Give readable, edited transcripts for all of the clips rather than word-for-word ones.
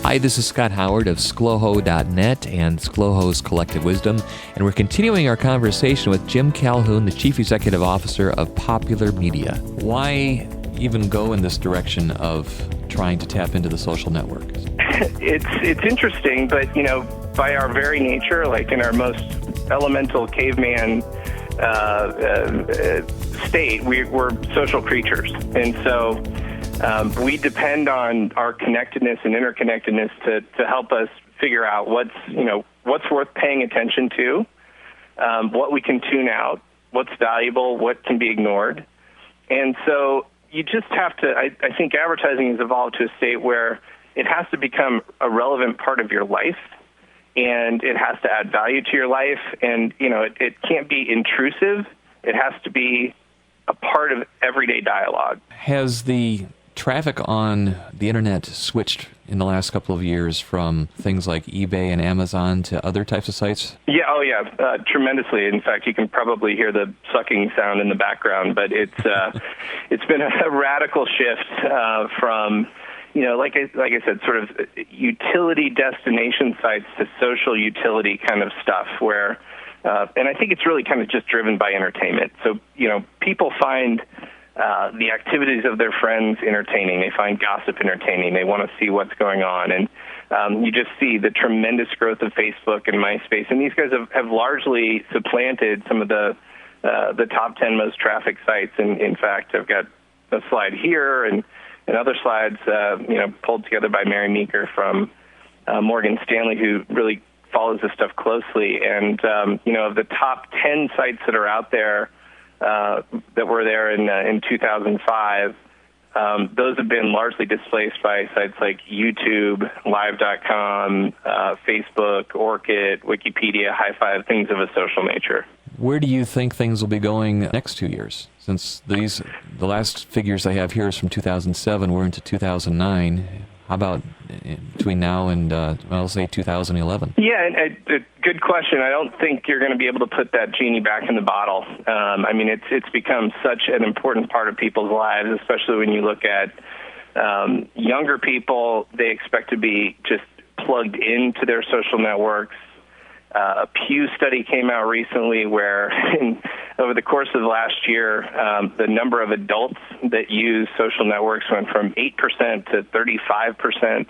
Hi, this is Scott Howard of Skloho.net and Skloho's Collective Wisdom, and we're continuing our conversation with Jim Calhoun, the Chief Executive Officer of Popular Media. Why even go in this direction of trying to tap into the social network? It's interesting, but, by our very nature, like in our most elemental caveman state, we're social creatures. And so we depend on our connectedness and interconnectedness to help us figure out what's worth paying attention to, what we can tune out, what's valuable, what can be ignored. And so you just have to, I think advertising has evolved to a state where it has to become a relevant part of your life, and it has to add value to your life, and, it can't be intrusive. It has to be a part of everyday dialogue. Has the traffic on the internet switched in the last couple of years from things like eBay and Amazon to other types of sites? Yeah, tremendously. In fact, you can probably hear the sucking sound in the background, but it's been a radical shift from, like I said, sort of utility destination sites to social utility kind of stuff where, and I think it's really kind of just driven by entertainment. So, people find the activities of their friends entertaining. They find gossip entertaining. They want to see what's going on. And you just see the tremendous growth of Facebook and MySpace. And these guys have largely supplanted some of the top 10 most traffic sites. And in fact, I've got a slide here and other slides, pulled together by Mary Meeker from Morgan Stanley, who really follows this stuff closely. And, of the top 10 sites that are out there, that were there in 2005, those have been largely displaced by sites like YouTube, Live.com, Facebook, Orkut, Wikipedia, High5, things of a social nature. Where do you think things will be going next 2 years? Since the last figures I have here is from 2007, we're into 2009. How about between now and, I'll say 2011? Yeah, good question. I don't think you're going to be able to put that genie back in the bottle. It's become such an important part of people's lives, especially when you look at younger people. They expect to be just plugged into their social networks. A Pew study came out recently where over the course of last year, the number of adults that use social networks went from 8% to 35%.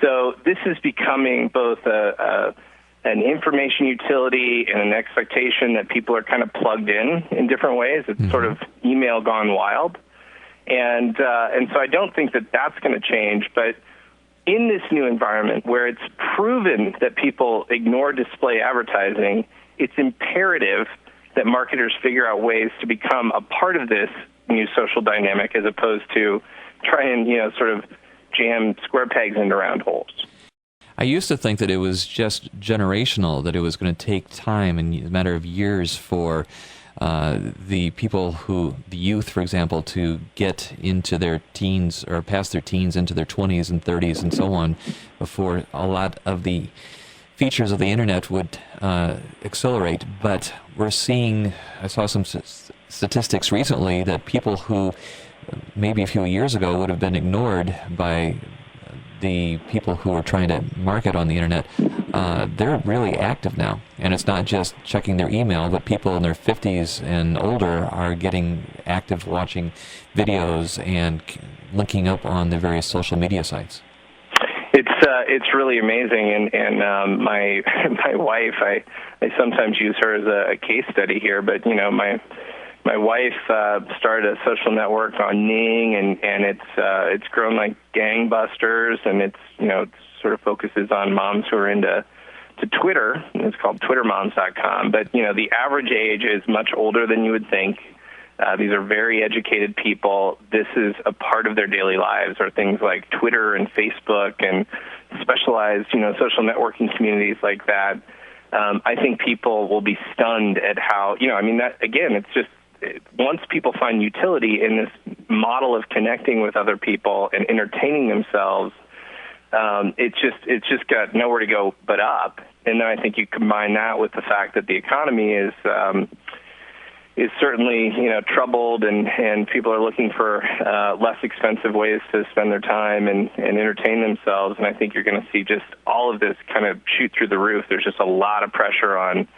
So this is becoming both an information utility and an expectation that people are kind of plugged in different ways. It's sort of email gone wild. And so I don't think that that's going to change, but in this new environment where it's proven that people ignore display advertising, it's imperative that marketers figure out ways to become a part of this new social dynamic as opposed to try and, sort of jam square pegs into round holes. I used to think that it was just generational, that it was going to take time and a matter of years for the youth, for example, to get into their teens or past their teens into their 20s and 30s and so on before a lot of the features of the internet would accelerate. But we're seeing, I saw some statistics recently that people who maybe a few years ago would have been ignored by the people who are trying to market on the internet, they're really active now. And it's not just checking their email, but people in their 50s and older are getting active watching videos and linking up on the various social media sites. It's really amazing, and my wife, I sometimes use her as a case study here, but my wife started a social network on Ning, and it's grown like gangbusters, and it sort of focuses on moms who are into Twitter. It's called TwitterMoms.com. But the average age is much older than you would think. These are very educated people. This is a part of their daily lives, or things like Twitter and Facebook and specialized social networking communities like that. I think people will be stunned at how that again. It's just once people find utility in this model of connecting with other people and entertaining themselves, it's just got nowhere to go but up. And then I think you combine that with the fact that the economy is certainly, troubled, and people are looking for less expensive ways to spend their time and entertain themselves. And I think you're going to see just all of this kind of shoot through the roof. There's just a lot of pressure on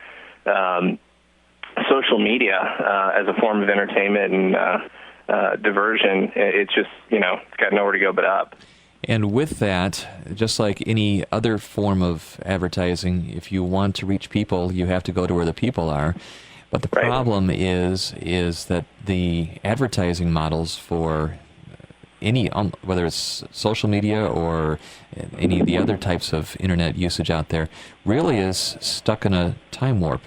social media as a form of entertainment and diversion. It's just, it's got nowhere to go but up. And with that, just like any other form of advertising, if you want to reach people, you have to go to where the people are. But the problem is that the advertising models for any, whether it's social media or any of the other types of internet usage out there, really is stuck in a time warp.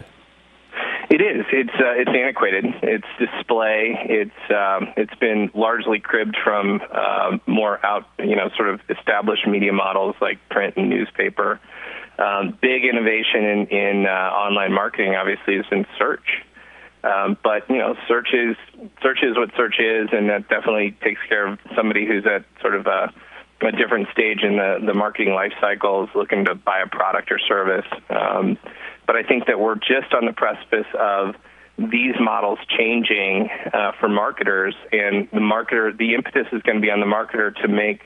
It is. It's antiquated. It's display. It's been largely cribbed from more sort of established media models like print and newspaper. Big innovation in online marketing, obviously, is in search. But search is what search is, and that definitely takes care of somebody who's at sort of a different stage in the marketing life cycle, is looking to buy a product or service. But I think that we're just on the precipice of these models changing for marketers, and the impetus is going to be on the marketer to make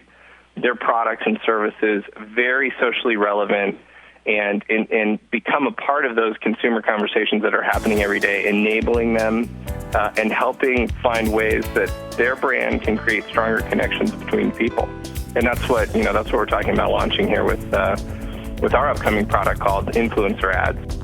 their products and services very socially relevant and become a part of those consumer conversations that are happening every day, enabling them and helping find ways that their brand can create stronger connections between people. And that's what we're talking about launching here with our upcoming product called Influencer Ads.